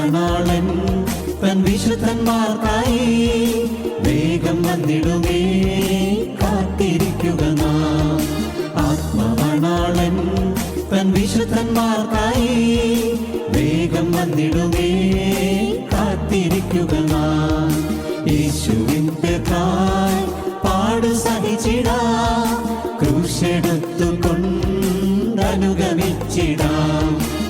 ആത്മമണാളൻ തൻ വിശുദ്ധന്മാർക്കായി വേഗം വന്നിടുമേ കാത്തിരിക്കുക നാം. ആത്മമണാളൻ തൻ വിശുദ്ധന്മാർക്കായി വേഗം വന്നിടുമേ കാത്തിരിക്കുക നാം. യേശുവിൻ പേർക്കായി പാട് സഹിച്ചിടാം, ക്രൂശെടുത്തു കൊണ്ടനുഗമിച്ചിടാം.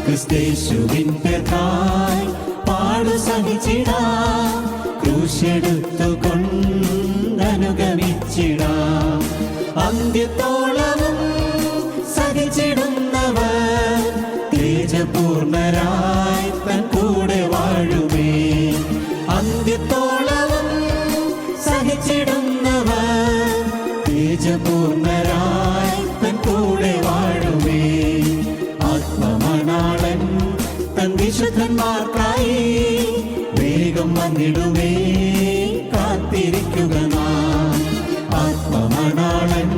ക്രിസ്തേശുവിൻ പേർക്കായി പാട് സഹിച്ചിടാം, ക്രൂശെടുത്തു കൊണ്ടനുഗമിച്ചിടാം. അന്ത്യത്തോളവും സഹിച്ചിടുന്നവർ തേജപൂർണരായി തൻ കൂടെ വാഴുമേ. അന്ത്യത്തോളവും സഹിച്ചിടുന്നവർ തേജപൂർണരായി തൻ കൂടെ വാഴുമേ. ആത്മമണാളൻ തൻ വിശുദ്ധന്മാർക്കായി വേഗം വന്നിടുമേ കാത്തിരിക്കുക നാം. ആത്മമണാളൻ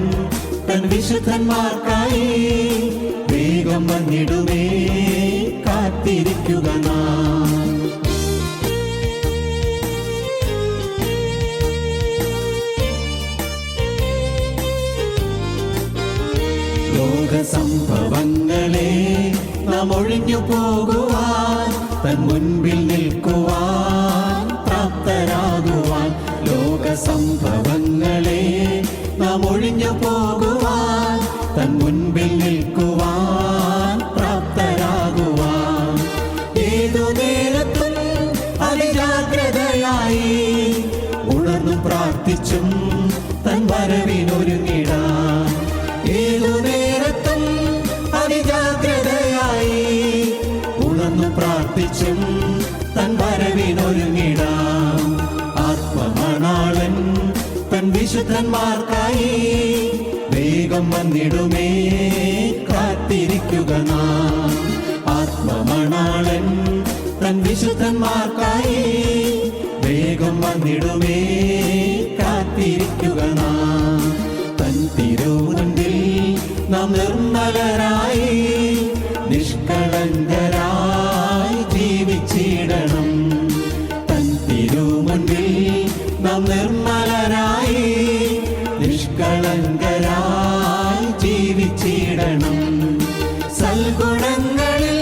തൻ വിശുദ്ധന്മാർക്കായി വേഗം വന്നിടുമേ കാത്തിരിക്കുക നാം. ലോകസംഭവങ്ങളെ നാം ഒഴിഞ്ഞു പോകുവാൻ, തൻ മുൻപിൽ നിൽക്കുവാൻ പ്രാപ്തരാകുവാൻ. ലോകസംഭവങ്ങളെ നാം ഒഴിഞ്ഞു പോകുവാൻ, തൻ മുൻപിൽ നിൽക്കുവാൻ പ്രാപ്തരാകുവാൻ. ഏതു നേരത്തും അതിജാഗ്രതയായി ഉണർന്നു പ്രാർത്ഥിച്ചും തൻ വരവിനൊരുങ്ങിടാം. ഏതു നേരത്തും അതിജാഗ്രതയായി ഉണർന്നു പ്രാർത്ഥിച്ചും തൻ വരവിനൊരുങ്ങിടാം. ആത്മമണാളൻ തൻ വിശുദ്ധന്മാർക്കായി വേഗം വന്നിടുമേ കാത്തിരിക്കുക നാം. ആത്മമണാളൻ തൻ വിശുദ്ധന്മാർക്കായി വേഗം വന്നിടുമേ കാത്തിരിക്കുക നാം. തൻ തിരുമുൻപിൽ നാം നിർമ്മലരായി നിഷ്കളങ്കരായി ജീവിച്ചിടണം. തൻ തിരുമുൻപിൽ നാം നിർമ്മലരായി നിഷ്കളങ്കരായി ജീവിച്ചിടണം. സൽഗുണങ്ങളിൽ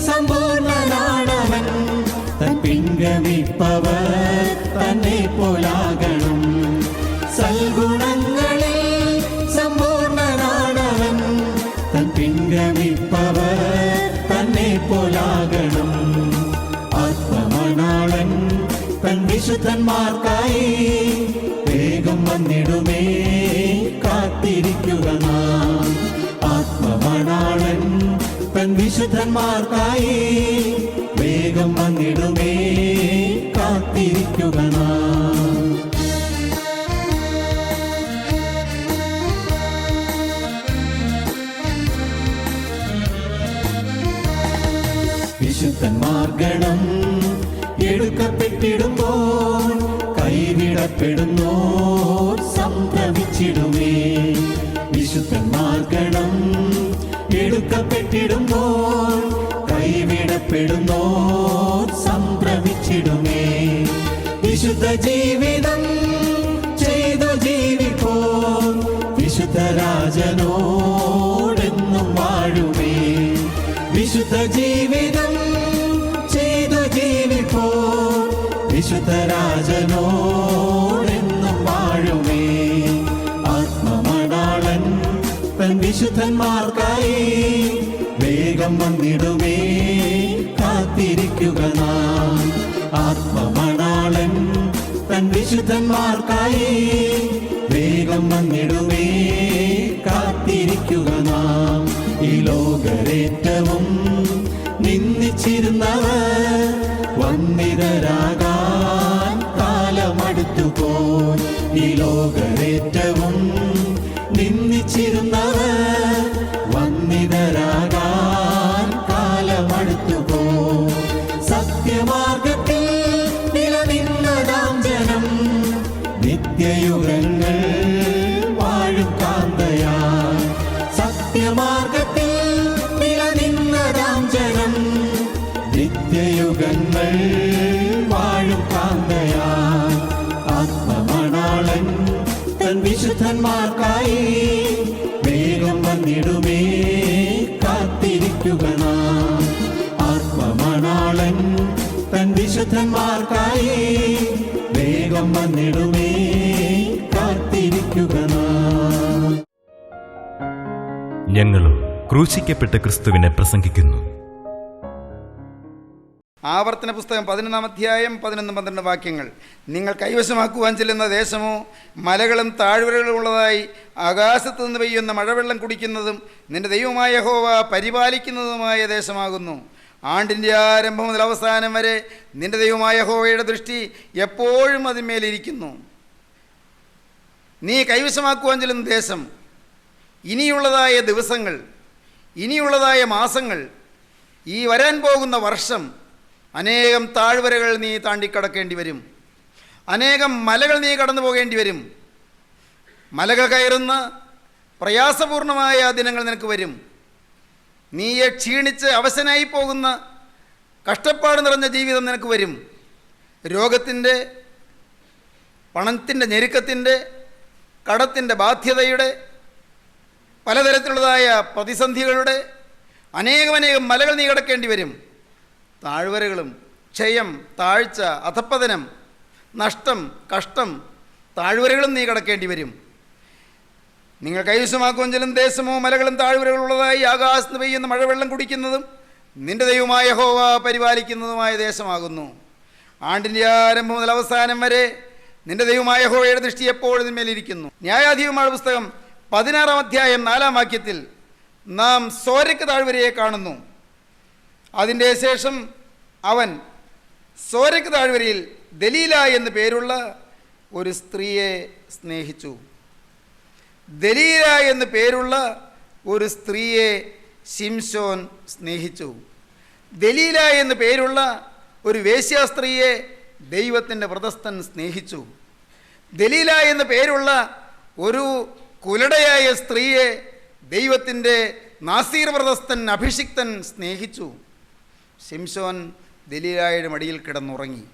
സമ്പൂർണ്ണനാണവൻ, തൻ പിൻഗമിപ്പവർ തന്നെ പോലാകണം. സൽഗുണങ്ങളിൽ സമ്പൂർണ്ണനാണവൻ, തൻ പിൻഗമിപ്പവർ തന്നെ പോലാകണം. ആത്മമണാളൻ തൻ വിശുദ്ധന്മാർക്കായി വേഗം വന്നിടുമേ കാത്തിരിക്കുക നാം. ആത്മമണാളൻ തൻ വിശുദ്ധന്മാർക്കായി വേഗം വന്നിടുമേ കാത്തിരിക്കുക നാം. വിശുദ്ധന്മാർഗണം എടുക്കപ്പെട്ടിടുമ്പോൾ കൈവിടപ്പെടുന്നോ സംഭ്രമിച്ചിടുമേ. വിശുദ്ധന്മാർഗണം എടുക്കപ്പെട്ടിടുമ്പോൾ കൈവിടപ്പെടുന്നോ സംഭ്രമിച്ചിടുമേ. വിശുദ്ധ ജീവിതം ചെയ്തു ജീവിപ്പോ വിശുദ്ധ രാജനോടെന്നും വാഴുമേ. വിശുദ്ധ ജീവിതം ചെയ്തു ജീവിപ്പോ വിശുദ്ധ രാജനോടെന്നും വാഴുമേ. ആത്മമണാളൻ തൻ വിശുദ്ധന്മാർക്കായി വേഗം വന്നിടുമേ കാത്തിരിക്കുക നാം. ആത്മമണാളൻ തൻ വിശുദ്ധന്മാർക്കായി വേഗം വന്നിടുമേ കാത്തിരിക്കുക നാം. ഈ ലോകരേറ്റവും നിന്ദിച്ചിരുന്നവർ വന്ദിതരാകാൻ കാലമടുത്തുപോയി. ഈ ലോകരേറ്റവും നിന്ദിച്ചിരുന്നവർ വന്ദിതരാകാൻ കാലമടുത്തുപോയി. സത്യമാർഗത്തിൽ നിലനിന്നതാം ജനം നിത്യയുഗങ്ങൾ വാഴും കാന്തയാ. സത്യമാർഗത്തിൽ നിലനിന്ന നേരം വന്നിടുമേ, കാത്തിരിക്കുക നാം. ഞങ്ങളും ക്രൂശിക്കപ്പെട്ട ക്രിസ്തുവിനെ പ്രസംഗിക്കുന്നു. ആവർത്തന പുസ്തകം 11-ാം അധ്യായം 11-12 വാക്യങ്ങൾ. നിങ്ങൾ കൈവശമാക്കുവാൻ ചെല്ലുന്ന ദേശമോ മലകളും താഴ്വരകളും ഉള്ളതായി ആകാശത്തു നിന്ന് പെയ്യുന്ന മഴവെള്ളം കുടിക്കുന്നതും നിന്റെ ദൈവമായ യഹോവ പരിപാലിക്കുന്നതുമായ ദേശമാകുന്നു. ആണ്ടിൻ്റെ ആരംഭം മുതൽ അവസാനം വരെ നിന്റെ ദൈവമായ യഹോവയുടെ ദൃഷ്ടി എപ്പോഴും അതിന്മേലിരിക്കുന്നു. നീ കൈവശമാക്കുവാൻ ചെല്ലുന്ന ദേശം, ഇനിയുള്ളതായ ദിവസങ്ങൾ, ഇനിയുള്ളതായ മാസങ്ങൾ, ഈ വരാൻ പോകുന്ന വർഷം അനേകം താഴ്വരകൾ നീ താണ്ടിക്കടക്കേണ്ടി വരും. അനേകം മലകൾ നീ കടന്നു പോകേണ്ടി വരും. മലകൾ കയറുന്ന പ്രയാസപൂർണമായ ദിനങ്ങൾ നിനക്ക് വരും. നീയെ ക്ഷീണിച്ച് അവശനായി പോകുന്ന കഷ്ടപ്പാട് നിറഞ്ഞ ജീവിതം നിനക്ക് വരും. രോഗത്തിൻ്റെ, പണത്തിൻ്റെ ഞെരുക്കത്തിൻ്റെ, കടത്തിൻ്റെ ബാധ്യതയുടെ, പലതരത്തിലുള്ളതായ പ്രതിസന്ധികളുടെ അനേകം മലകൾ നീ കടക്കേണ്ടി വരും. താഴ്വരകളും ക്ഷയം, താഴ്ച, അധപ്പതനം, നഷ്ടം, കഷ്ടം, താഴ്വരകളും നീ കടക്കേണ്ടി വരും. നിങ്ങൾ കൈവശമാക്കുവാൻ ചെല്ലുന്ന ദേശമോ മലകളും താഴ്വരകളുള്ളതായി ആകാശത്ത് പെയ്യുന്ന മഴവെള്ളം കുടിക്കുന്നതും നിന്റെ ദൈവമായ യഹോവ പരിപാലിക്കുന്നതുമായ ദേശമാകുന്നു. ആണ്ടിൻ്റെ ആരംഭം മുതൽ അവസാനം വരെ നിന്റെ ദൈവമായ യഹോവയുടെ ദൃഷ്ടി എപ്പോഴും ഇതിന്മേലിരിക്കുന്നു. ന്യായാധിപന്മാരുടെ പുസ്തകം 16-ാം അധ്യായം 4-ാം വാക്യത്തിൽ നാം സോരക്ക് താഴ്വരയെ കാണുന്നു. അതിൻ്റെ ശേഷം അവൻ സോരക്ക് താഴ്വരയിൽ ദലീല എന്ന് പേരുള്ള ഒരു സ്ത്രീയെ സ്നേഹിച്ചു. ദലീല എന്ന് പേരുള്ള ഒരു സ്ത്രീയെ ശിംശോൻ സ്നേഹിച്ചു. ദലീല എന്ന് പേരുള്ള ഒരു വേശ്യാസ്ത്രീയെ ദൈവത്തിൻ്റെ വ്രതസ്ഥൻ സ്നേഹിച്ചു. ദലീല എന്ന് പേരുള്ള ഒരു കുലടയായ സ്ത്രീയെ ദൈവത്തിൻ്റെ നാസീർ വ്രതസ്ഥൻ അഭിഷിക്തൻ സ്നേഹിച്ചു. ശിംശോൻ ദലീലായുടെ മടിയിൽ കിടന്നുറങ്ങി.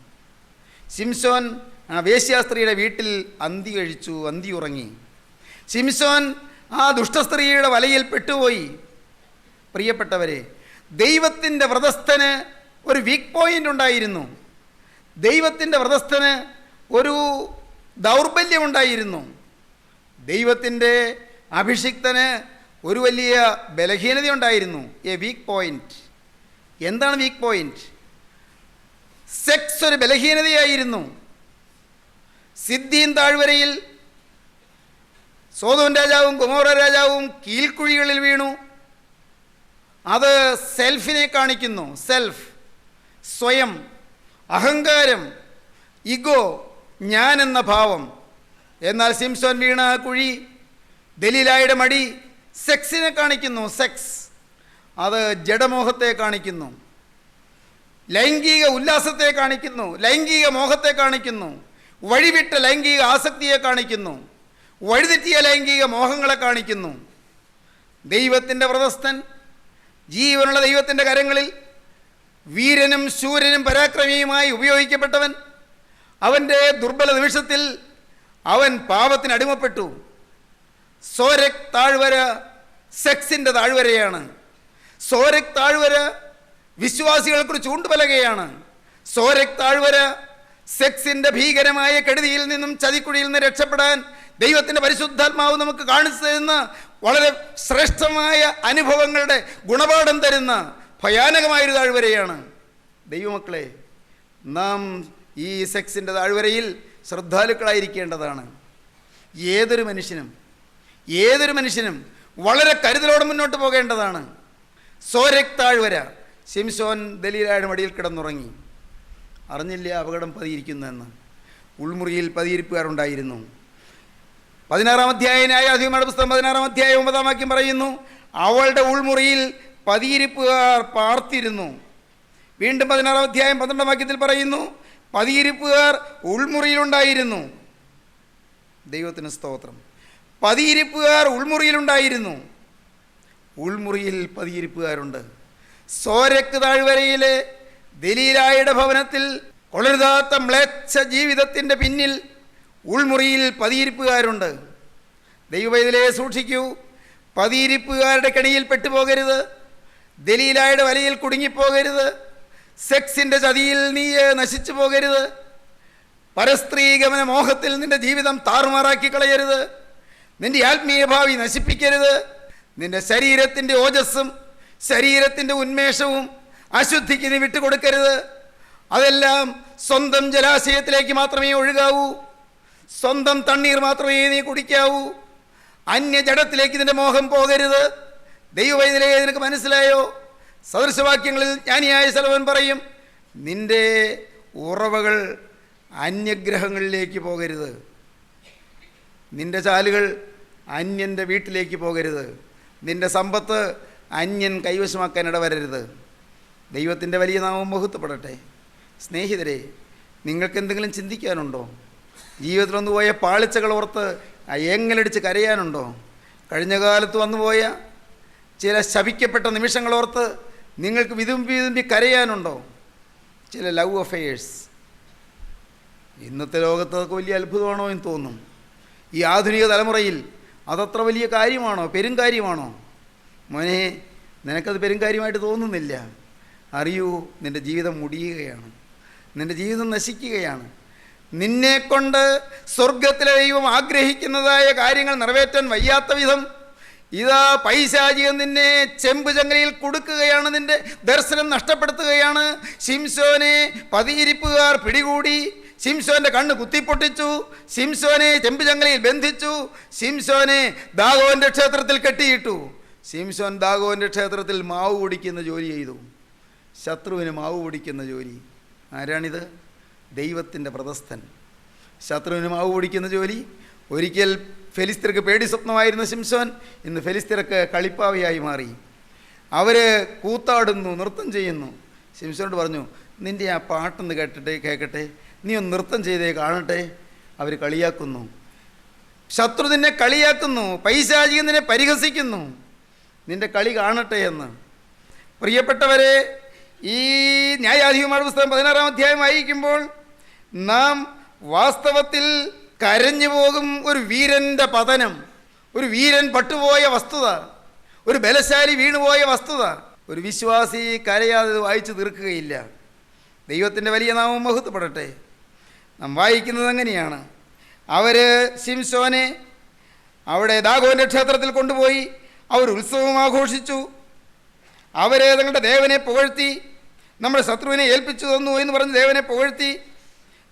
ശിംശോൻ ആ വേശ്യാസ്ത്രീയുടെ വീട്ടിൽ അന്തി കഴിച്ചു, അന്തി ഉറങ്ങി. ശിംശോൻ ആ ദുഷ്ടസ്ത്രീയുടെ വലയിൽ പെട്ടുപോയി. പ്രിയപ്പെട്ടവരെ, ദൈവത്തിൻ്റെ വ്രതസ്ഥന് ഒരു വീക്ക് പോയിൻ്റ് ഉണ്ടായിരുന്നു. ദൈവത്തിൻ്റെ വ്രതസ്ഥന് ഒരു ദൗർബല്യമുണ്ടായിരുന്നു. ദൈവത്തിൻ്റെ അഭിഷിക്തന് ഒരു വലിയ ബലഹീനതയുണ്ടായിരുന്നു, എ വീക്ക് പോയിൻ്റ്. എന്താണ് വീക്ക് പോയിൻ്റ്? സെക്സ് ഒരു ബലഹീനതയായിരുന്നു. സിദ്ദീൻ താഴ്വരയിൽ സോദോം രാജാവും ഗൊമോറ രാജാവും കീൽക്കുഴികളിൽ വീണു. അത് സെൽഫിനെ കാണിക്കുന്നു. സെൽഫ്, സ്വയം, അഹങ്കാരം, ഇഗോ, ഞാൻ എന്ന ഭാവം. എന്നാൽ ശിംശോൻ വീണ കുഴി, ദലീലായുടെ മടി സെക്സിനെ കാണിക്കുന്നു. സെക്സ് അത് ജഡമോഹത്തെ കാണിക്കുന്നു, ലൈംഗിക ഉല്ലാസത്തെ കാണിക്കുന്നു, ലൈംഗിക മോഹത്തെ കാണിക്കുന്നു, വഴിവിട്ട ലൈംഗിക ആസക്തിയെ കാണിക്കുന്നു, വഴിതെറ്റിയ ലൈംഗിക മോഹങ്ങളെ കാണിക്കുന്നു. ദൈവത്തിൻ്റെ വ്രതസ്ഥൻ, ജീവനുള്ള ദൈവത്തിൻ്റെ കരങ്ങളിൽ വീരനും ശൂരനും പരാക്രമിയുമായി ഉപയോഗിക്കപ്പെട്ടവൻ, അവൻ്റെ ദുർബല നിമിഷത്തിൽ അവൻ പാപത്തിന് അടിമപ്പെട്ടു. സോരക് താഴ്വര സെക്സിൻ്റെ താഴ്വരയാണ്. സോരക് താഴ്വര വിശ്വാസികൾക്ക് ചൂണ്ടുപലകയാണ്. സോരക് താഴ്വര സെക്സിൻ്റെ ഭീകരമായ കെടുതിയിൽ നിന്നും ചതിക്കുഴിയിൽ നിന്ന് രക്ഷപ്പെടാൻ ദൈവത്തിൻ്റെ പരിശുദ്ധാത്മാവ് നമുക്ക് കാണിച്ചു തരുന്ന വളരെ ശ്രേഷ്ഠമായ അനുഭവങ്ങളുടെ ഗുണപാഠം തരുന്ന ഭയാനകമായൊരു താഴ്വരയാണ്. ദൈവമക്കളെ, നാം ഈ സെക്സിൻ്റെ താഴ്വരയിൽ ശ്രദ്ധാലുക്കളായിരിക്കേണ്ടതാണ്. ഏതൊരു മനുഷ്യനും വളരെ കരുതലോടെ മുന്നോട്ട് പോകേണ്ടതാണ്. സോരക് താഴ്വര, ശിംശോൻ ദലീലയുടെ മടിയിൽ കിടന്നുറങ്ങി. അറിഞ്ഞില്ല അപകടം പതിയിരിക്കുന്നുവെന്ന്. ഉൾമുറിയിൽ പതിയിരിപ്പുകാരുണ്ടായിരുന്നു. 16-ാം അധ്യായം ന്യായാധിപന്മാരുടെ പുസ്തകം 16-ാം അധ്യായം 9-ാം വാക്യം പറയുന്നു, അവളുടെ ഉൾമുറിയിൽ പതിയിരിപ്പുകാർ പാർത്തിരുന്നു. വീണ്ടും 16-ാം അധ്യായം 12-ാം വാക്യത്തിൽ പറയുന്നു, പതിയിരിപ്പുകാർ ഉൾമുറിയിലുണ്ടായിരുന്നു. ദൈവത്തിന് സ്തോത്രം. പതിയിരിപ്പുകാർ ഉൾമുറിയിലുണ്ടായിരുന്നു. ഉൾമുറിയിൽ പതിയിരിപ്പുകാരുണ്ട്. സോരക്ക് താഴ്വരയിലെ ദലീലായുടെ ഭവനത്തിൽ കൊള്ളരുതാത്ത മ്ലേച്ഛ ജീവിതത്തിൻ്റെ പിന്നിൽ ഉൾമുറിയിൽ പതിയിരിപ്പുകാരുണ്ട്. ദൈവവേദിലെ സൂക്ഷിക്കൂ. പതിയിരിപ്പുകാരുടെ കെണിയിൽ പെട്ടുപോകരുത്. ദലീലായുടെ വലയിൽ കുടുങ്ങിപ്പോകരുത്. സെക്സിൻ്റെ ചതിയിൽ നീ നശിച്ചു പോകരുത്. പരസ്ത്രീഗമന മോഹത്തിൽ നിന്റെ ജീവിതം താറുമാറാക്കി കളയരുത്. നിന്റെ ആത്മീയ ഭാവി നശിപ്പിക്കരുത്. നിന്റെ ശരീരത്തിൻ്റെ ഓജസ്സും ശരീരത്തിൻ്റെ ഉന്മേഷവും അശുദ്ധിക്ക് നീ വിട്ടുകൊടുക്കരുത്. അതെല്ലാം സ്വന്തം ജലാശയത്തിലേക്ക് മാത്രമേ ഒഴുകാവൂ. സ്വന്തം തണ്ണീർ മാത്രമേ നീ കുടിക്കാവൂ. അന്യജടത്തിലേക്ക് നിന്റെ മോഹം പോകരുത്. ദൈവവൈദ്യരെ നിനക്ക് മനസ്സിലായോ? സദൃശവാക്യങ്ങളിൽ ജ്ഞാനിയായ സലോമോൻ പറയും, നിന്റെ ഉറവകൾ അന്യഗ്രഹങ്ങളിലേക്ക് പോകരുത്. നിന്റെ ചാലുകൾ അന്യൻ്റെ വീട്ടിലേക്ക് പോകരുത്. നിന്റെ സമ്പത്ത് അന്യൻ കൈവശമാക്കാൻ ഇടവരരുത്. ദൈവത്തിൻ്റെ വലിയ നാമം മഹത്വപ്പെടട്ടെ. സ്നേഹിതരെ, നിങ്ങൾക്ക് എന്തെങ്കിലും ചിന്തിക്കാനുണ്ടോ? ജീവിതത്തിലൊന്നു പോയ പാളിച്ചകൾ ഓർത്ത് ഏങ്ങലടിച്ച് കരയാനുണ്ടോ? കഴിഞ്ഞ കാലത്ത് വന്നുപോയ ചില ശപിക്കപ്പെട്ട നിമിഷങ്ങളോർത്ത് നിങ്ങൾക്ക് വിതുമ്പി കരയാനുണ്ടോ? ചില ലവ് അഫെയേഴ്സ്. ഇന്നത്തെ ലോകത്ത് അതൊക്കെ വലിയ അത്ഭുതമാണോ എന്ന് തോന്നും. ഈ ആധുനിക തലമുറയിൽ അതത്ര വലിയ കാര്യമാണോ, പെരുംകാര്യമാണോ? മോനെ, നിനക്കത് പെരുംകാര്യമായിട്ട് തോന്നുന്നില്ല. അറിയൂ, നിൻ്റെ ജീവിതം മുടിയുകയാണ്. നിൻ്റെ ജീവിതം നശിക്കുകയാണ്. നിന്നെക്കൊണ്ട് സ്വർഗത്തിലെ ദൈവം ആഗ്രഹിക്കുന്നതായ കാര്യങ്ങൾ നിറവേറ്റാൻ വയ്യാത്ത വിധം ഇതാ പൈശാചികം നിന്നെ ചെമ്പ് ചങ്ങലയിൽ കൊടുക്കുകയാണ്. നിന്റെ ദർശനം നഷ്ടപ്പെടുത്തുകയാണ്. ശിംശോനെ പതിയിരിപ്പുകാർ പിടികൂടി. ശിംശോന്റെ കണ്ണ് കുത്തിപ്പൊട്ടിച്ചു. ശിംശോനെ ചെമ്പ് ചങ്ങലയിൽ ബന്ധിച്ചു. ശിംശോനെ ദാഗോന്റെ ക്ഷേത്രത്തിൽ കെട്ടിയിട്ടു. ശിംശോൻ ദാഗോന്റെ ക്ഷേത്രത്തിൽ മാവ് പൊടിക്കുന്ന ജോലി ചെയ്തു. ശത്രുവിന് മാവ് പൊടിക്കുന്ന ജോലി. ആരാണിത്? ദൈവത്തിൻ്റെ പ്രദസ്ഥൻ. ശത്രുവിന് മാവ് പൊടിക്കുന്ന ജോലി. ഒരിക്കൽ ഫെലിസ്തീർക്ക് പേടി സ്വപ്നമായിരുന്ന ശിംശോൻ ഇന്ന് ഫെലിസ്തീർക്ക് കളിപ്പാവയായി മാറി. അവർ കൂത്താടുന്നു, നൃത്തം ചെയ്യുന്നു. ശിംശോനോട് പറഞ്ഞു, നിൻ്റെ ആ പാട്ടൊന്ന് കേൾക്കട്ടെ, നീ ഒന്ന് നൃത്തം ചെയ്തേ കാണട്ടെ. അവർ കളിയാക്കുന്നു. ശത്രു നിന്നെ കളിയാക്കുന്നു. പൈശാചികൻ നിന്നെ പരിഹസിക്കുന്നു. നിൻ്റെ കളി കാണട്ടെ എന്ന്. പ്രിയപ്പെട്ടവരെ, ഈ ന്യായാധിപന്മാരുടെ പുസ്തകം 16-ാം അധ്യായം വായിക്കുമ്പോൾ നാം വാസ്തവത്തിൽ കരഞ്ഞു പോകും. ഒരു വീരൻ്റെ പതനം, ഒരു വീരൻ പട്ടുപോയ വസ്തുത, ഒരു ബലശാലി വീണുപോയ വസ്തുത. ഒരു വിശ്വാസി കരയാതെ വായിച്ചു തീർക്കുകയില്ല. ദൈവത്തിൻ്റെ വലിയ നാമം മഹത്വപ്പെടട്ടെ. നാം വായിക്കുന്നത് അങ്ങനെയാണ്. അവർ ശിംശോനെ അവിടെ ദാഗോന്റെ ക്ഷേത്രത്തിൽ കൊണ്ടുപോയി അവർ ഉത്സവം ആഘോഷിച്ചു. അവർ തങ്ങളുടെ ദേവനെ പുകഴ്ത്തി. നമ്മുടെ ശത്രുവിനെ ഏൽപ്പിച്ചു തന്നു എന്ന് പറഞ്ഞ് ദേവനെ പുകഴ്ത്തി.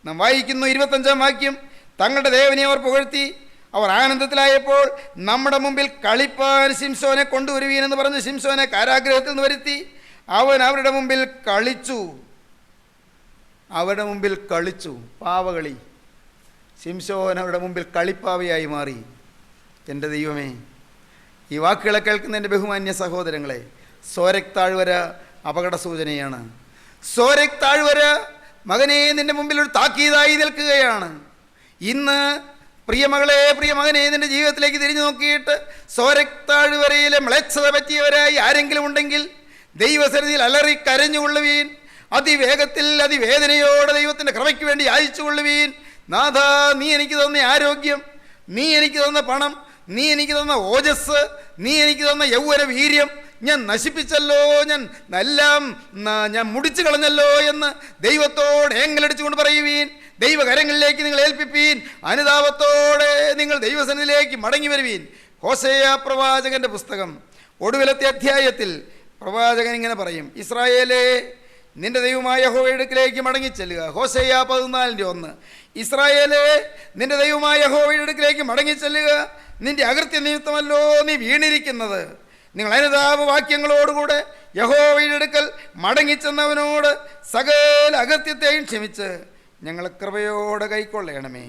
നാം വായിക്കുന്നു 25-ാം വാക്യം, തങ്ങളുടെ ദേവനെ അവർ പുകഴ്ത്തി. അവർ ആനന്ദത്തിലായപ്പോൾ നമ്മുടെ മുമ്പിൽ കളിപ്പാൻ ശിംശോനെ കൊണ്ടുവരുവീനെന്ന് പറഞ്ഞ് ശിംശോനെ കാരാഗ്രഹത്തിൽ നിന്ന് വരുത്തി. അവൻ അവരുടെ മുമ്പിൽ കളിച്ചു. അവരുടെ മുമ്പിൽ കളിച്ചു. പാവകളി. ശിംശോൻ അവരുടെ മുമ്പിൽ കളിപ്പാവയായി മാറി. എൻ്റെ ദൈവമേ, ഈ വാക്കുകളെ കേൾക്കുന്ന എൻ്റെ ബഹുമാന്യ സഹോദരങ്ങളെ, സോരക് താഴ്വര അപകട സൂചനയാണ്. സോരക് താഴ്വര മകനെ നിൻ്റെ മുമ്പിൽ ഒരു താക്കീതായി നിൽക്കുകയാണ്. ഇന്ന് പ്രിയമകളെ, പ്രിയമകനെ, നിൻ്റെ ജീവിതത്തിലേക്ക് തിരിഞ്ഞു നോക്കിയിട്ട് സോരക് താഴ്വരയിലെ മ്ലേച്ഛത പറ്റിയവരായി ആരെങ്കിലും ഉണ്ടെങ്കിൽ ദൈവസന്നിധിയിൽ അലറി കരഞ്ഞുകൊള്ളുവീൻ. അതിവേഗത്തിൽ അതിവേദനയോടെ ദൈവത്തിൻ്റെ കൃപയ്ക്ക് വേണ്ടി യാചിച്ചുകൊള്ളുവീൻ. നാഥ, നീ എനിക്ക് തന്ന ആരോഗ്യം, നീ എനിക്ക് തന്ന പണം, നീ എനിക്ക് തന്ന ഓജസ്, നീ എനിക്ക് തന്ന യൗവന വീര്യം ഞാൻ നശിപ്പിച്ചല്ലോ, ഞാൻ മുടിച്ചു കളഞ്ഞല്ലോ എന്ന് ദൈവത്തോട് ഏങ്ങലടിച്ചുകൊണ്ട് പറയുവീൻ. ദൈവകരങ്ങളിലേക്ക് നിങ്ങൾ ഏൽപ്പിപ്പീൻ. അനുതാപത്തോടെ നിങ്ങൾ ദൈവസന്നിധിയിലേക്ക് മടങ്ങി വരുവീൻ. ഹോശേയ പ്രവാചകന്റെ പുസ്തകം ഒടുവിലത്തെ അധ്യായത്തിൽ പ്രവാചകൻ ഇങ്ങനെ പറയും, ഇസ്രായേലേ, നിന്റെ ദൈവമായ യഹോവയുടെ അടുക്കലേക്ക് മടങ്ങിച്ചെല്ലുക. ഹോശേയ 14:1. ഇസ്രായേലേ, നിന്റെ ദൈവമായ യഹോവയുടെ അടുക്കലേക്ക് മടങ്ങിച്ചെല്ലുക. നിന്റെ അകൃത്യ നിമിത്തമല്ലോ നീ വീണിരിക്കുന്നത്. നിങ്ങൾ അനുതാപ വാക്യങ്ങളോടുകൂടെ യഹോവയുടെ അടുക്കൽ മടങ്ങിച്ചെന്നവനോട് സകല അകൃത്യത്തെയും ക്ഷമിച്ച് ഞങ്ങളെ കൃപയോടെ കൈക്കൊള്ളണമേ.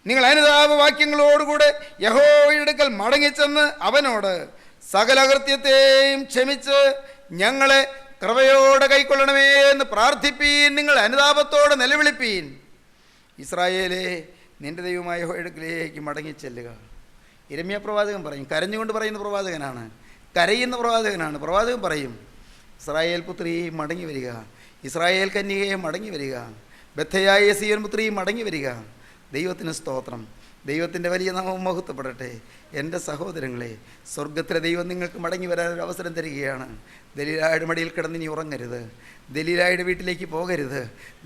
നിങ്ങൾ അനുതാപ വാക്യങ്ങളോടുകൂടെ യഹോവയുടെ അടുക്കൽ മടങ്ങിച്ചെന്ന് അവനോട് സകല അകൃത്യത്തെയും ക്ഷമിച്ച് ഞങ്ങളെ കൃപയോടെ കൈക്കൊള്ളണമേ എന്ന് പ്രാർത്ഥിപ്പീൻ. നിങ്ങൾ അനുതാപത്തോടെ നിലവിളിപ്പീൻ. ഇസ്രായേലേ, നിന്റെ ദൈവമായ യഹോവയുടെ അടുക്കലേക്ക് മടങ്ങിച്ചെല്ലുക. യിരെമ്യാ പ്രവാചകൻ പറയും, കരഞ്ഞുകൊണ്ട് പറയുന്ന പ്രവാചകനാണ്, കരയുന്ന പ്രവാചകനാണ്. പ്രവാചകൻ പറയും, ഇസ്രായേൽ പുത്രി മടങ്ങി വരിക, ഇസ്രായേൽ കന്യകയെ മടങ്ങി വരിക, ബദ്ധയായ സിയോൻ പുത്രി മടങ്ങി വരിക. ദൈവത്തിന് സ്തോത്രം. ദൈവത്തിൻ്റെ വലിയ നാമം മഹത്വപ്പെടട്ടെ. എൻ്റെ സഹോദരങ്ങളെ, സ്വർഗത്തിലെ ദൈവം നിങ്ങൾക്ക് മടങ്ങി വരാനൊരു അവസരം തരികയാണ്. ദലീലായുടെ മടിയിൽ കിടന്ന് നീ ഉറങ്ങരുത്. ദലീലായുടെ വീട്ടിലേക്ക് പോകരുത്.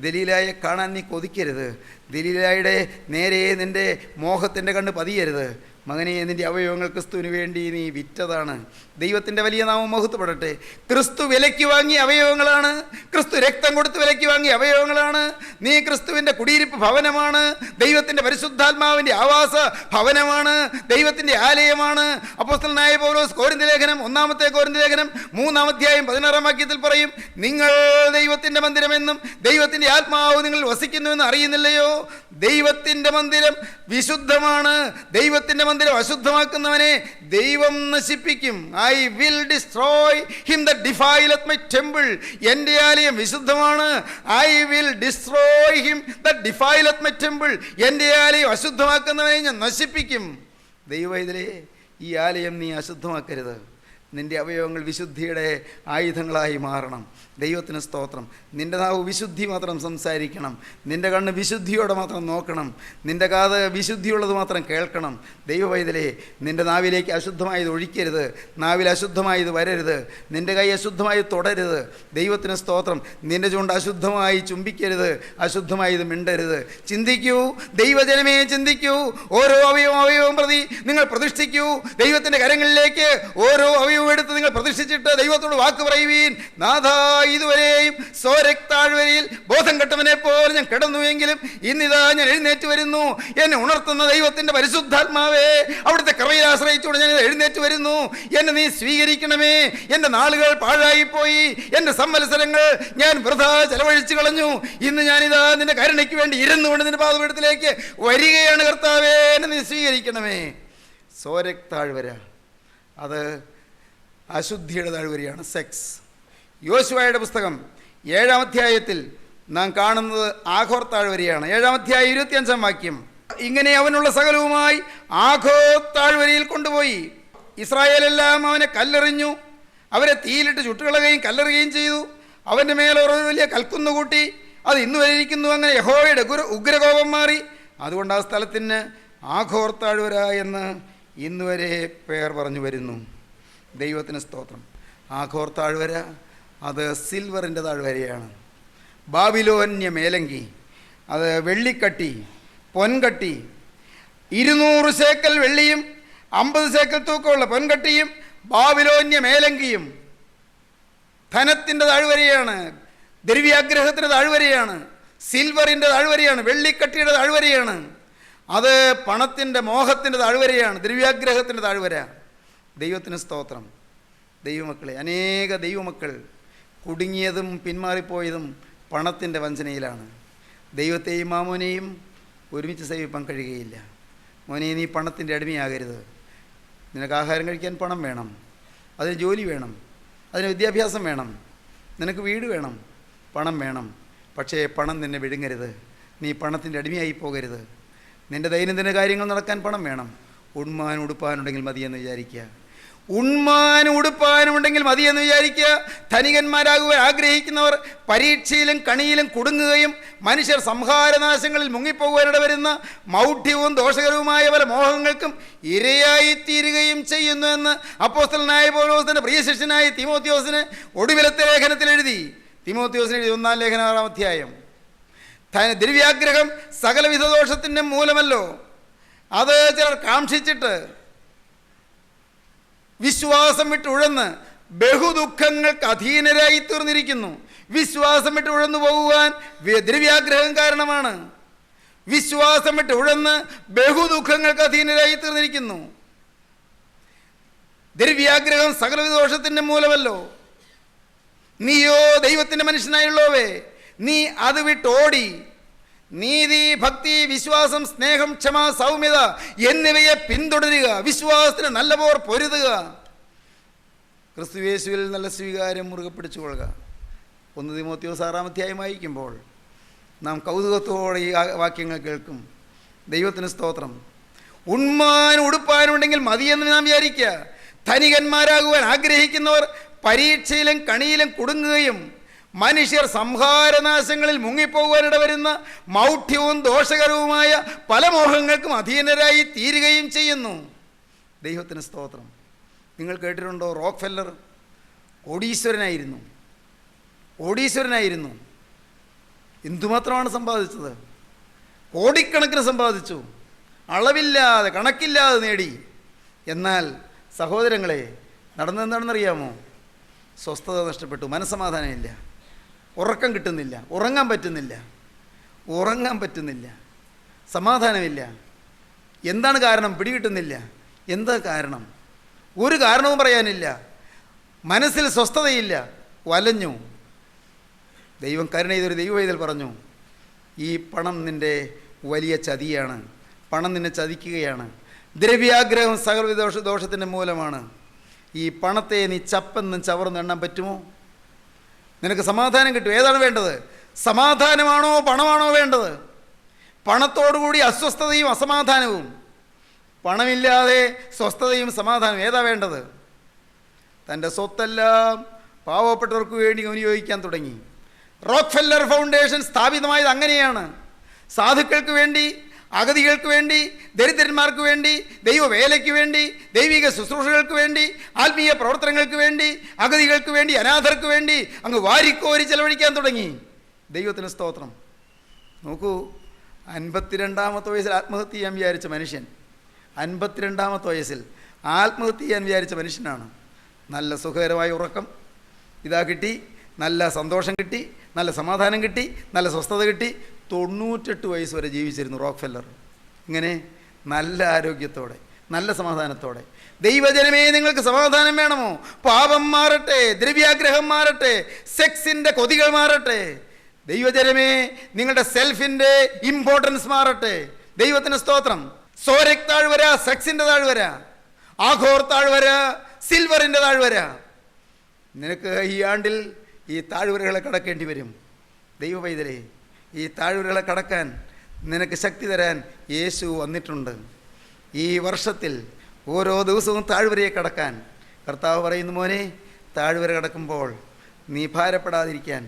ദലീലായെ കാണാൻ നീ കൊതിക്കരുത്. ദലീലായുടെ നേരെ നിൻ്റെ മോഹത്തിൻ്റെ കണ്ണ് പതിയരുത്. മകനെ, നിൻ്റെ അവയവങ്ങൾ ക്രിസ്തുവിന് വേണ്ടി നീ വിറ്റതാണ്. ദൈവത്തിൻ്റെ വലിയ നാമം മഹത്വപ്പെടട്ടെ. ക്രിസ്തു വിലയ്ക്ക് വാങ്ങിയ അവയവങ്ങളാണ്. ക്രിസ്തു രക്തം കൊടുത്ത് വിലയ്ക്ക് വാങ്ങിയ അവയവങ്ങളാണ്. നീ ക്രിസ്തുവിൻ്റെ കുടിയിരിപ്പ് ഭവനമാണ്. ദൈവത്തിൻ്റെ പരിശുദ്ധാത്മാവിൻ്റെ ആവാസ ഭവനമാണ്. ദൈവത്തിൻ്റെ ആലയമാണ്. അപ്പോസ്തലനായ പൗലോസ് കൊരിന്ത്യർ ലേഖനം 1 കൊരിന്ത്യർ ലേഖനം 3 അധ്യായം 16 വാക്യത്തിൽ പറയും, നിങ്ങൾ ദൈവത്തിൻ്റെ മന്ദിരമെന്നും ദൈവത്തിൻ്റെ ആത്മാവ് നിങ്ങളിൽ വസിക്കുന്നുവെന്ന് അറിയുന്നില്ലയോ? ദൈവത്തിൻ്റെ മന്ദിരം വിശുദ്ധമാണ്. ദൈവത്തിൻ്റെ മന്ദിരം അശുദ്ധമാക്കുന്നവനെ ദൈവം നശിപ്പിക്കും. I will destroy him that defileth my temple. എൻ്റെ ആലയം വിശുദ്ധമാണ്. I will destroy him that defileth my temple. എൻ്റെ ആലയം അശുദ്ധമാക്കുന്നവനെ ഞാൻ നശിപ്പിക്കും. ദൈവവേദനയെ, ഈ ആലയം നീ അശുദ്ധമാക്കരുത്. നിൻ്റെ അവയവങ്ങൾ വിശുദ്ധിയുടെ ആയുധങ്ങളായി മാറണം. ദൈവത്തിന് സ്തോത്രം. നിൻ്റെ നാവ് വിശുദ്ധി മാത്രം സംസാരിക്കണം. നിൻ്റെ കണ്ണ് വിശുദ്ധിയോടെ മാത്രം നോക്കണം. നിൻ്റെ കാത് വിശുദ്ധിയുള്ളത് മാത്രം കേൾക്കണം. ദൈവവൈതലേ, നിൻ്റെ നാവിലേക്ക് അശുദ്ധമായത് ഒഴിക്കരുത്. നാവിൽ അശുദ്ധമായത് വരരുത്. നിൻ്റെ കൈ അശുദ്ധമായി തുടരുത്. ദൈവത്തിന് സ്തോത്രം. നിൻ്റെ ചുണ്ട് അശുദ്ധമായി ചുംബിക്കരുത്. അശുദ്ധമായത് മിണ്ടരുത്. ചിന്തിക്കൂ, ദൈവജനമേ ചിന്തിക്കൂ. ഓരോ അവയവം പ്രതി നിങ്ങൾ പ്രതിഷ്ഠിക്കൂ. ദൈവത്തിൻ്റെ കരങ്ങളിലേക്ക് ഓരോ അവയവം എടുത്ത് നിങ്ങൾ പ്രതിഷ്ഠിച്ചിട്ട് ദൈവത്തോട് വാക്ക് പറയുവീൻ. നാഥാ, ഇതുവരെയും സോരക് താഴ്വരയിൽ ബോധം കെട്ടവനെ പോലെ ഞാൻ കിടന്നുവെങ്കിലും ഇന്നിതാ ഞാൻ എഴുന്നേറ്റ് വരുന്നു. എന്നെ ഉണർത്തുന്ന ദൈവത്തിൻ്റെ പരിശുദ്ധാത്മാവേ, അവിടുത്തെ കൃപയിൽ ആശ്രയിച്ചുകൊണ്ട് ഞാൻ എഴുന്നേറ്റ് വരുന്നു. എന്നെ നീ സ്വീകരിക്കണമേ. എൻ്റെ നാളുകൾ പാഴായിപ്പോയി. എൻ്റെ സംവത്സരങ്ങൾ ഞാൻ വൃഥാ ചെലവഴിച്ചു കളഞ്ഞു. ഇന്ന് ഞാനിതാ നിന്റെ കരുണയ്ക്ക് വേണ്ടി ഇരുന്നുകൊണ്ട് നിന്റെ പാദപീഠത്തിലേക്ക് വരികയാണ്. കർത്താവേ, എന്നെ നീ സ്വീകരിക്കണമേ. സോരക് താഴ്വര അത് അശുദ്ധിയുടെ താഴ്വരയാണ്. സെക്സ്. യോശുവയുടെ പുസ്തകം 7 അധ്യായത്തിൽ നാം കാണുന്നത് ആഘോർ താഴ്വരയാണ്. 7 അധ്യായം 25 വാക്യം, ഇങ്ങനെ അവനുള്ള സകലവുമായി ആഘോർ താഴ്വരയിൽ കൊണ്ടുപോയി ഇസ്രായേലെല്ലാം അവനെ കല്ലെറിഞ്ഞു. അവരെ തീയിലിട്ട് ചുട്ടുകളയുകയും കല്ലെറുകയും ചെയ്തു. അവൻ്റെ മേലെ ഒരു വലിയ കൽക്കുന്ന് കൂട്ടി. അത് ഇന്ന് വരെ ഇരിക്കുന്നു. അങ്ങനെ യഹോവയുടെ ഉഗ്രകോപം മാറി. അതുകൊണ്ട് ആ സ്ഥലത്തിന് ആഘോർ താഴ്വര എന്ന് ഇന്ന് വരെ പേർ പറഞ്ഞു വരുന്നു. ദൈവത്തിന് സ്തോത്രം. ആഘോർ താഴ്വര അത് സിൽവറിൻ്റെ താഴ്വരയാണ്. ബാബിലോന്യ മേലങ്കി, അത് വെള്ളിക്കട്ടി, പൊൻകട്ടി, 200 ശേക്കൽ വെള്ളിയും 50 ശേക്കൽ തൂക്കമുള്ള പൊൻകട്ടിയും ബാബിലോന്യ മേലങ്കിയും ധനത്തിൻ്റെ താഴ്വരയാണ്. ദ്രവ്യാഗ്രഹത്തിൻ്റെ താഴ്വരയാണ്. സിൽവറിൻ്റെ താഴ്വരയാണ്. വെള്ളിക്കട്ടിയുടെ താഴ്വരയാണ്. അത് പണത്തിൻ്റെ മോഹത്തിൻ്റെ താഴ്വരയാണ്. ദ്രവ്യാഗ്രഹത്തിൻ്റെ താഴ്വര. ദൈവത്തിന് സ്തോത്രം. ദൈവമക്കളെ, അനേക ദൈവമക്കൾ കുടുങ്ങിയതും പിന്മാറിപ്പോയതും പണത്തിൻ്റെ വഞ്ചനയിലാണ്. ദൈവത്തെയും മാമോനെയും ഒരുമിച്ച് സേവിപ്പാൻ കഴിയുകയില്ല. മോനെ, നീ പണത്തിൻ്റെ അടിമയാകരുത്. നിനക്ക് ആഹാരം കഴിക്കാൻ പണം വേണം. അതിന് ജോലി വേണം. അതിന് വിദ്യാഭ്യാസം വേണം. നിനക്ക് വീട് വേണം. പണം വേണം. പക്ഷേ പണം നിന്നെ വിഴുങ്ങരുത്. നീ പണത്തിൻ്റെ അടിമയായി പോകരുത്. നിൻ്റെ ദൈനംദിന കാര്യങ്ങൾ നടക്കാൻ പണം വേണം. ഉണ്മാൻ ഉടുപ്പാനുണ്ടെങ്കിൽ മതിയെന്ന് വിചാരിക്കുക. ഉണ്മാനും ഉടുപ്പാനുമുണ്ടെങ്കിൽ മതിയെന്ന് വിചാരിക്കുക. ധനികന്മാരാകുവാൻ ആഗ്രഹിക്കുന്നവർ പരീക്ഷയിലും കണിയിലും കുടുങ്ങുകയും മനുഷ്യർ സംഹാരനാശങ്ങളിൽ മുങ്ങിപ്പോകുവാനിട വരുന്ന മൗഢ്യവും ദോഷകരവുമായ പല മോഹങ്ങൾക്കും ഇരയായിത്തീരുകയും ചെയ്യുന്നു എന്ന് അപ്പോസ്തലനായ പൗലോസിന്റെ പ്രിയ ശിഷ്യനായ തീമോത്തിയോസിന് ഒടുവിലത്തെ ലേഖനത്തിൽ എഴുതി. തീമോത്തിയോസിന് എഴുതി 1 ലേഖനം 6 അധ്യായം. ദ്രവ്യാഗ്രഹം സകലവിധ ദോഷത്തിൻ്റെ മൂലമല്ലോ. അത് ചിലർ കാക്ഷിച്ചിട്ട് വിശ്വാസം വിട്ട് ഉഴന്ന് ബഹുദുഃഖങ്ങൾക്ക് അധീനരായി തീർന്നിരിക്കുന്നു. വിശ്വാസം വിട്ട് ഉഴന്നു പോകുവാൻ ദ്രവ്യാഗ്രഹം കാരണമാണ്. വിശ്വാസം വിട്ട് ഉഴന്ന് ബഹുദുഃഖങ്ങൾക്ക് അധീനരായി തീർന്നിരിക്കുന്നു. ദ്രവ്യാഗ്രഹം സകലവിധ ദോഷത്തിൻ്റെ മൂലമല്ലോ. നീയോ ദൈവത്തിൻ്റെ മനുഷ്യനായുള്ളവേ, നീ അത് വിട്ടോടി നീതി, ഭക്തി, വിശ്വാസം, സ്നേഹം, ക്ഷമ, സൗമ്യത എന്നിവയെ പിന്തുടരുക. വിശ്വാസത്തിന് നല്ലപോർ പൊരുതുക. ക്രിസ്തുയേശുവിൽ നല്ല സ്വീകാര്യം മുറുകെ പിടിച്ചുകൊള്ളുക. 1 തീമോത്തിയോസ് 6 അധ്യായം വായിക്കുമ്പോൾ നാം കൗതുകത്തോടെ ഈ വാക്യങ്ങൾ കേൾക്കും. ദൈവത്തിന് സ്തോത്രം. ഉണ്മാനും ഉടുപ്പാനുണ്ടെങ്കിൽ മതിയെന്ന് നാം വിചാരിക്കുക. ധനികന്മാരാകുവാൻ ആഗ്രഹിക്കുന്നവർ പരീക്ഷയിലും കണിയിലും കുടുങ്ങുകയും മനുഷ്യർ സംഹാരനാശങ്ങളിൽ മുങ്ങിപ്പോകുവാനിട വരുന്ന മൗഢ്യവും ദോഷകരവുമായ പല മോഹങ്ങൾക്കും അധീനരായി തീരുകയും ചെയ്യുന്നു. ദൈവത്തിന് സ്തോത്രം. നിങ്ങൾ കേട്ടിട്ടുണ്ടോ, റോക്ക് ഫെല്ലർ കോടീശ്വരനായിരുന്നു. എന്തുമാത്രമാണ് സമ്പാദിച്ചത്? കോടിക്കണക്കിന് സമ്പാദിച്ചു, അളവില്ലാതെ കണക്കില്ലാതെ നേടി. എന്നാൽ സഹോദരങ്ങളെ, നടന്നെന്താണെന്നറിയാമോ? സ്വസ്ഥത നഷ്ടപ്പെട്ടു, മനസ്സമാധാനമില്ല, ഉറക്കം കിട്ടുന്നില്ല, ഉറങ്ങാൻ പറ്റുന്നില്ല, സമാധാനമില്ല. എന്താണ് കാരണം? പിടികിട്ടുന്നില്ല. എന്താ കാരണം? ഒരു കാരണവും പറയാനില്ല. മനസ്സിൽ സ്വസ്ഥതയില്ല, വലഞ്ഞു. ദൈവം കരുണ ചെയ്തൊരു ദൈവവൈതൽ പറഞ്ഞു, ഈ പണം നിൻ്റെ വലിയ ചതിയാണ്, പണം നിന്നെ ചതിക്കുകയാണ്, ദ്രവ്യാഗ്രഹം സകലവിധ ദോഷത്തിൻ്റെ മൂലമാണ്. ഈ പണത്തെ നീ ചപ്പെന്നും ചവർന്ന് എണ്ണാൻ പറ്റുമോ? നിനക്ക് സമാധാനം കിട്ടും. ഏതാണ് വേണ്ടത്? സമാധാനമാണോ പണമാണോ വേണ്ടത്? പണത്തോടുകൂടി അസ്വസ്ഥതയും അസമാധാനവും, പണമില്ലാതെ സ്വസ്ഥതയും സമാധാനവും, ഏതാ വേണ്ടത്? തൻ്റെ സ്വത്തെല്ലാം പാവപ്പെട്ടവർക്ക് വേണ്ടി വിനിയോഗിക്കാൻ തുടങ്ങി. റോക്ക് ഫെല്ലർ ഫൗണ്ടേഷൻ സ്ഥാപിതമായത് അങ്ങനെയാണ്. സാധുക്കൾക്ക് വേണ്ടി, അഗതികൾക്ക് വേണ്ടി, ദരിദ്രന്മാർക്ക് വേണ്ടി, ദൈവവേലയ്ക്ക് വേണ്ടി, ദൈവിക ശുശ്രൂഷകൾക്ക് വേണ്ടി, ആത്മീയ പ്രവർത്തനങ്ങൾക്ക് വേണ്ടി, അഗതികൾക്ക് വേണ്ടി, അനാഥർക്ക് വേണ്ടി അങ്ങ് വാരിക്കോരി ചെലവഴിക്കാൻ തുടങ്ങി. ദൈവത്തിന് സ്തോത്രം. നോക്കൂ, 52-ാമത്തെ വയസ്സിൽ ആത്മഹത്യ ചെയ്യാൻ വിചാരിച്ച മനുഷ്യൻ, 52-ാമത്തെ വയസ്സിൽ ആത്മഹത്യ ചെയ്യാൻ വിചാരിച്ച മനുഷ്യനാണ്. നല്ല സുഖകരമായ ഉറക്കം ഇതാ കിട്ടി, നല്ല സന്തോഷം കിട്ടി, നല്ല സമാധാനം കിട്ടി, നല്ല സ്വസ്ഥത കിട്ടി. 98 വയസ്സ് വരെ ജീവിച്ചിരുന്നു റോക്ക് ഫെല്ലർ. ഇങ്ങനെ നല്ല ആരോഗ്യത്തോടെ, നല്ല സമാധാനത്തോടെ. ദൈവജനമേ, നിങ്ങൾക്ക് സമാധാനം വേണമോ? പാപം മാറട്ടെ, ദ്രവ്യാഗ്രഹം മാറട്ടെ, സെക്സിൻ്റെ കൊതികൾ മാറട്ടെ. ദൈവജനമേ, നിങ്ങളുടെ സെൽഫിൻ്റെ ഇമ്പോർട്ടൻസ് മാറട്ടെ. ദൈവത്തിന് സ്തോത്രം. സോരക് താഴ്വര, സെക്സിൻ്റെ താഴ്വര, ആഘോർ താഴ്വര, സിൽവറിൻ്റെ താഴ്വര. നിനക്ക് ഈ ആണ്ടിൽ ഈ താഴ്വരകളെ കടക്കേണ്ടി വരും. ദൈവവൈതലേ, ഈ താഴ്വരകളെ കടക്കാൻ നിനക്ക് ശക്തി തരാൻ യേശു വന്നിട്ടുണ്ട്. ഈ വർഷത്തിൽ ഓരോ ദിവസവും താഴ്വരയെ കടക്കാൻ കർത്താവ് പറയുന്നു, മോനെ, താഴ്വര കടക്കുമ്പോൾ നീ ഭാരപ്പെടാതിരിക്കാൻ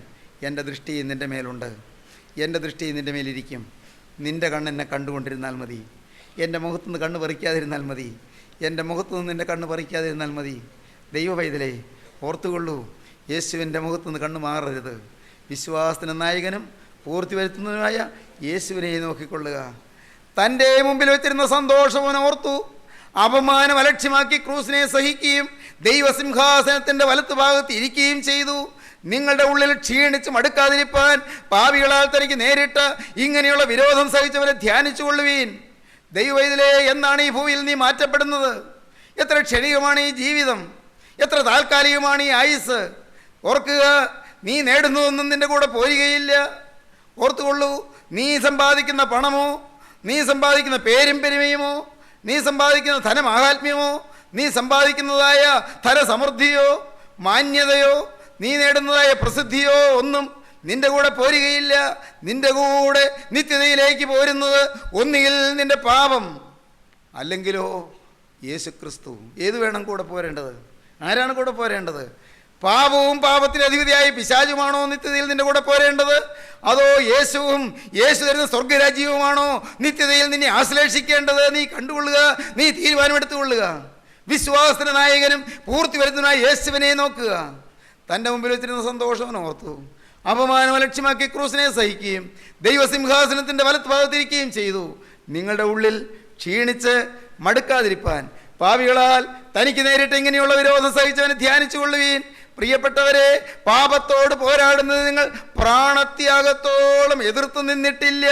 എൻ്റെ ദൃഷ്ടി നിൻ്റെ മേലുണ്ട്, എൻ്റെ ദൃഷ്ടി നിൻ്റെ മേലിരിക്കും. നിൻ്റെ കണ്ണെന്നെ കണ്ടുകൊണ്ടിരുന്നാൽ മതി, എൻ്റെ മുഖത്തുനിന്ന് കണ്ണ് പറിക്കാതിരുന്നാൽ മതി, എൻ്റെ മുഖത്തുനിന്ന് നിൻ്റെ കണ്ണ് പറിക്കാതിരുന്നാൽ മതി. ദൈവവൈതലേ, ഓർത്തുകൊള്ളൂ, യേശുവിൻ്റെ മുഖത്തുനിന്ന് കണ്ണ് മാറരുത്. വിശ്വാസത്തിന് നായകനും പൂർത്തി വരുത്തുന്നതിനുമായ യേശുവിനെ നോക്കിക്കൊള്ളുക. തൻ്റെ മുമ്പിൽ വെച്ചിരുന്ന സന്തോഷവും ഓർത്തു അപമാനം അലക്ഷ്യമാക്കി ക്രൂസിനെ സഹിക്കുകയും ദൈവസിംഹാസനത്തിൻ്റെ വലത്തു ഭാഗത്ത് ഇരിക്കുകയും ചെയ്തു. നിങ്ങളുടെ ഉള്ളിൽ ക്ഷീണിച്ച് മടുക്കാതിരിപ്പാൻ പാപികളാൽ തനിക്ക് നേരിട്ട് ഇങ്ങനെയുള്ള വിരോധം സഹിച്ചവരെ ധ്യാനിച്ചു കൊള്ളുവീൻ. ദൈവവൈതലേ, എന്നാണ് ഈ ഭൂമിയിൽ നീ മാറ്റപ്പെടുന്നത്? എത്ര ക്ഷണികമാണ് ഈ ജീവിതം, എത്ര താൽക്കാലികമാണ് ഈ ആയുസ്. ഓർക്കുക, നീ നേടുന്നതൊന്നും നിൻ്റെ കൂടെ പോരുകയില്ല. ഓർത്തുകൊള്ളൂ, നീ സമ്പാദിക്കുന്ന പണമോ, നീ സമ്പാദിക്കുന്ന പേരും പെരുമയുമോ, നീ സമ്പാദിക്കുന്ന ധനമാഹാത്മ്യമോ, നീ സമ്പാദിക്കുന്നതായ ധനസമൃദ്ധിയോ മാന്യതയോ, നീ നേടുന്നതായ പ്രസിദ്ധിയോ ഒന്നും നിൻ്റെ കൂടെ പോരുകയില്ല. നിൻ്റെ കൂടെ നിത്യതയിലേക്ക് പോരുന്നത് ഒന്നുകിൽ നിൻ്റെ പാപം, അല്ലെങ്കിലോ യേശുക്രിസ്തു. ഏത് വേണം കൂടെ പോരേണ്ടത്? ആരാണ് കൂടെ പോരേണ്ടത്? പാപവും പാപത്തിന് അധിപതിയായ പിശാചുമാണോ നിത്യതയിൽ നിൻ്റെ കൂടെ പോരേണ്ടത്? അതോ യേശുവും യേശു തരുന്ന സ്വർഗരാജ്യവുമാണോ നിത്യതയിൽ നിന്നെ ആശ്ലേഷിക്കേണ്ടത്? നീ കണ്ടുകൊള്ളുക, നീ തീരുമാനമെടുത്തുകൊള്ളുക. വിശ്വാസത്തിന് നായകനും പൂർത്തി വരുത്തുന്ന യേശുവിനെ നോക്കുക. തൻ്റെ മുമ്പിൽ വെച്ചിരുന്ന സന്തോഷം ഓർത്തു അപമാനം അലക്ഷ്യമാക്കി ക്രൂസിനെ സഹിക്കുകയും ദൈവസിംഹാസനത്തിൻ്റെ വലത്ത് ഭാഗത്തിരിക്കുകയും ചെയ്തു. നിങ്ങളുടെ ഉള്ളിൽ ക്ഷീണിച്ച് മടുക്കാതിരിപ്പാൻ പാപികളാൽ തനിക്ക് നേരിട്ട് ഇങ്ങനെയുള്ള വിരോധം സഹിച്ചവനെ ധ്യാനിച്ചു കൊള്ളുവീൻ. പ്രിയപ്പെട്ടവരെ, പാപത്തോട് പോരാടുന്നത് നിങ്ങൾ പ്രാണത്യാഗത്തോളം എതിർത്ത് നിന്നിട്ടില്ല.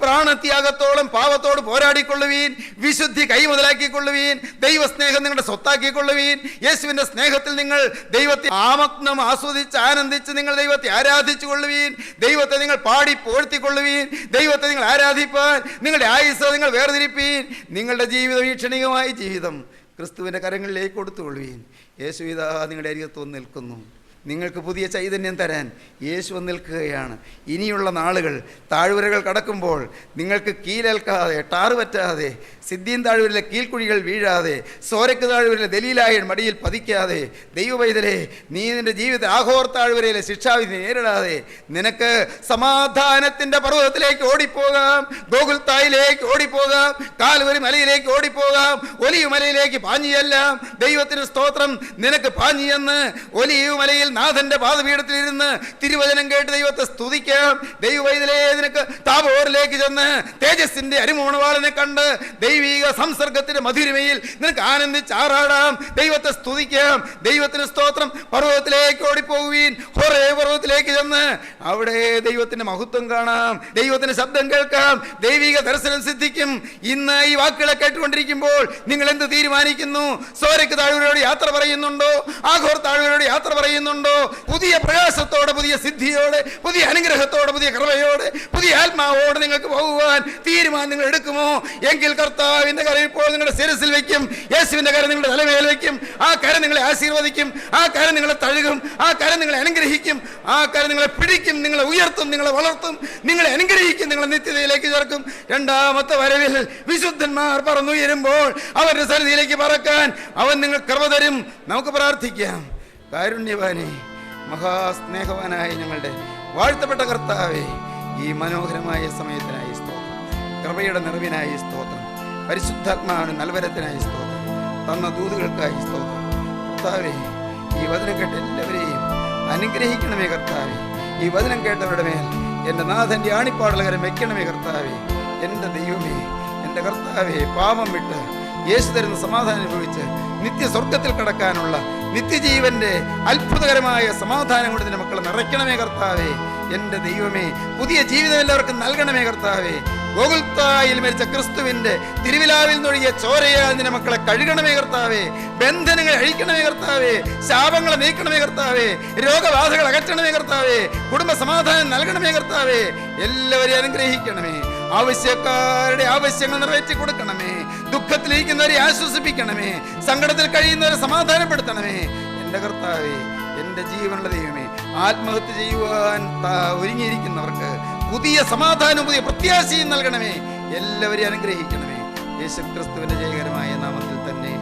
പ്രാണത്യാഗത്തോളം പാപത്തോട് പോരാടിക്കൊള്ളുവീൻ. വിശുദ്ധി കൈമുതലാക്കിക്കൊള്ളുവീൻ. ദൈവസ്നേഹം നിങ്ങളുടെ സ്വത്താക്കിക്കൊള്ളുവീൻ. യേശുവിൻ്റെ സ്നേഹത്തിൽ നിങ്ങൾ ദൈവത്തെ ആമഗ്നം ആസ്വദിച്ച് ആനന്ദിച്ച് നിങ്ങൾ ദൈവത്തെ ആരാധിച്ചു കൊള്ളുവീൻ. ദൈവത്തെ നിങ്ങൾ പാടി പോഴ്ത്തിക്കൊള്ളുവീൻ. ദൈവത്തെ നിങ്ങൾ ആരാധിപ്പാൻ നിങ്ങളുടെ ആയുസ് നിങ്ങൾ വേർതിരിപ്പീൻ. നിങ്ങളുടെ ജീവിതം ഈ ക്ഷണികമായ ജീവിതം ക്രിസ്തുവിൻ്റെ കരങ്ങളിലേക്ക് കൊടുത്തുകൊള്ളുവീൻ. യേശു ഇതാ നിങ്ങളുടെ അരികത്ത് വന്ന് നിൽക്കുന്നു. നിങ്ങൾക്ക് പുതിയ ചൈതന്യം തരാൻ യേശു വന്ന് നിൽക്കുകയാണ്. ഇനിയുള്ള നാളുകൾ താഴ്വരകൾ കടക്കുമ്പോൾ നിങ്ങൾക്ക് കീലേൽക്കാതെ, ടാറ് പറ്റാതെ, സിദ്ദീൻ താഴ്വരയിലെ കീൽക്കുഴികൾ വീഴാതെ, സോരക്ക് താഴ്വരയിലെ ദലീലായ മടിയിൽ പതിക്കാതെ, ദൈവവൈതലേ, നീ നിന്റെ ജീവിത ആഹോർ താഴ്വരയിലെ ശിക്ഷാവിധി നേരിടാതെ നിനക്ക് സമാധാനത്തിന്റെ പർവ്വതത്തിലേക്ക് ഓടിപ്പോകാം, ഗോകുൽത്തായിലേക്ക് ഓടിപ്പോകാം, കാൽവരി മലയിലേക്ക് ഓടിപ്പോകാം, ഒലിവ് മലയിലേക്ക് പാഞ്ഞിയെല്ലാം. ദൈവത്തിന് സ്തോത്രം. നിനക്ക് പാഞ്ഞിയെന്ന് ഒലിവ് മലയിൽ നാഥന്റെ പാദപീഠത്തിലിരുന്ന് തിരുവചനം കേട്ട് ദൈവത്തെ സ്തുതിക്കാം. ദൈവവൈതലേ, നിനക്ക് താബോറിലേക്ക് ചെന്ന് തേജസ്സിന്റെ അരിമോണവാളിനെ കണ്ട് ദൈവിക സംസർഗത്തിന്റെ മധുരിമയിൽ നിനക്ക് ആനന്ദിച്ചാറാടാം, ദൈവത്തെ സ്തുതിക്കാം. ദൈവത്തിന് സ്തോത്രം. പർവ്വതത്തിലേക്ക് ഓടിപ്പോകുവീൻ, ഹോറേ പർവ്വതത്തിലേക്ക് ചെന്ന് അവിടെ ദൈവത്തിന്റെ മഹത്വം കാണാം, ദൈവത്തിന്റെ ശബ്ദം കേൾക്കാം, ദൈവിക ദർശനം സിദ്ധിക്കും. ഇന്ന് ഈ വാക്കുകളെ കേട്ടുകൊണ്ടിരിക്കുമ്പോൾ നിങ്ങൾ എന്ത് തീരുമാനിക്കുന്നു? സോരക്ക് താഴ്വരയോട് യാത്ര പറയുന്നുണ്ടോ? ആഘോർ താഴ്വരയോട് യാത്ര പറയുന്നുണ്ടോ? പുതിയ പ്രകാശത്തോടെ, പുതിയ സിദ്ധിയോടെ, പുതിയ അനുഗ്രഹത്തോടെ, പുതിയ കൃപയോടെ, പുതിയ ആത്മാവോടെ നിങ്ങൾക്ക് പോകുവാൻ തീരുമാനം നിങ്ങൾ എടുക്കുമോ? എങ്കിൽ കർത്താവിന്റെ കരം ഇപ്പോൾ നിങ്ങളുടെ ശിരസിൽ വെക്കും, യേശുവിന്റെ കരം നിങ്ങളുടെ തലമേൽ വെക്കും. ആ കരം നിങ്ങളെ ആശീർവദിക്കും, ആ കരം നിങ്ങളെ തഴുകും, ആ കരം നിങ്ങളെ അനുഗ്രഹിക്കും, ആ കരം നിങ്ങളെ പിടിക്കും, നിങ്ങളെ ഉയർത്തും, നിങ്ങളെ വളർത്തും, നിങ്ങളെ അനുഗ്രഹിക്കും, നിങ്ങളെ നിത്യതയിലേക്ക് ചേർക്കും. രണ്ടാമത്തെ വരവിൽ വിശുദ്ധന്മാർ പറന്നുയരുമ്പോൾ അവരുടെ സന്നിധിയിലേക്ക് പറക്കാൻ അവൻ നിങ്ങൾ കൃപ തരും. നമുക്ക് പ്രാർത്ഥിക്കാം. കാരുണ്യവാനേ, മഹാസ്നേഹവാനായ ഞങ്ങളുടെ വാഴ്ത്തപ്പെട്ട കർത്താവേ, ഈ മനോഹരമായ സമയത്തിനായി സ്തോത്രം, കൃപയുടെ നിറവിനായി സ്തോത്രം, പരിശുദ്ധാത്മാവിന് നൽവരത്തിനായി സ്തോത്രം, തന്ന ദൂതുകൾക്കായി സ്തോത്രം. കർത്താവേ, ഈ വചനം കേട്ട എല്ലാവരെയും അനുഗ്രഹിക്കണമേ കർത്താവേ. ഈ വചനം കേട്ടവരുടെ മേൽ എൻ്റെ നാഥൻ്റെ ആണിപ്പാടലകരം വെക്കണമേ കർത്താവേ. എൻ്റെ ദൈവമേ, എൻ്റെ കർത്താവേ, പാപം വിട്ട് യേശു തരുന്ന സമാധാനം അനുഭവിച്ച് നിത്യസ്വർഗത്തിൽ കടക്കാനുള്ള നിത്യജീവന്റെ അത്ഭുതകരമായ സമാധാനം കൊണ്ട് നിന്റെ മക്കളെ നിറയ്ക്കണമേ കർത്താവേ. എൻ്റെ ദൈവമേ, പുതിയ ജീവിതം എല്ലാവർക്കും നൽകണമേ കർത്താവേ. ഗോകുൽത്തായിൽ മരിച്ച ക്രിസ്തുവിന്റെ തിരുവിലാവിൽ നിന്നൊഴുകിയ ചോരയാൽ നിന്റെ മക്കളെ കഴുകണമേ കർത്താവേ. ബന്ധനങ്ങൾ അഴിക്കണമേ കർത്താവേ. ശാപങ്ങളെ നീക്കണമേ കർത്താവേ. രോഗബാധകൾ അകറ്റണമേ കർത്താവേ. കുടുംബ സമാധാനം നൽകണമേ കർത്താവേ. എല്ലാവരെയും അനുഗ്രഹിക്കണമേ. ആവശ്യക്കാരുടെ ആവശ്യങ്ങൾ നിറവേറ്റി കൊടുക്കണമേ. ദുഃഖത്തിലിരിക്കുന്നവരെ ആശ്വസിപ്പിക്കണമേ. സങ്കടത്തിൽ കഴിയുന്നവരെ സമാധാനപ്പെടുത്തണമേ. എൻ്റെ കർത്താവേ, എൻ്റെ ജീവനുള്ള ദൈവമേ, ആത്മഹത്യ ചെയ്യുവാൻ ഒരുങ്ങിയിരിക്കുന്നവർക്ക് പുതിയ സമാധാനവും പുതിയ പ്രത്യാശയും നൽകണമേ. എല്ലാവരെയും അനുഗ്രഹിക്കണമേ. യേശുക്രിസ്തുവിന്റെ ജയകരമായ നാമത്തിൽ തന്നെ.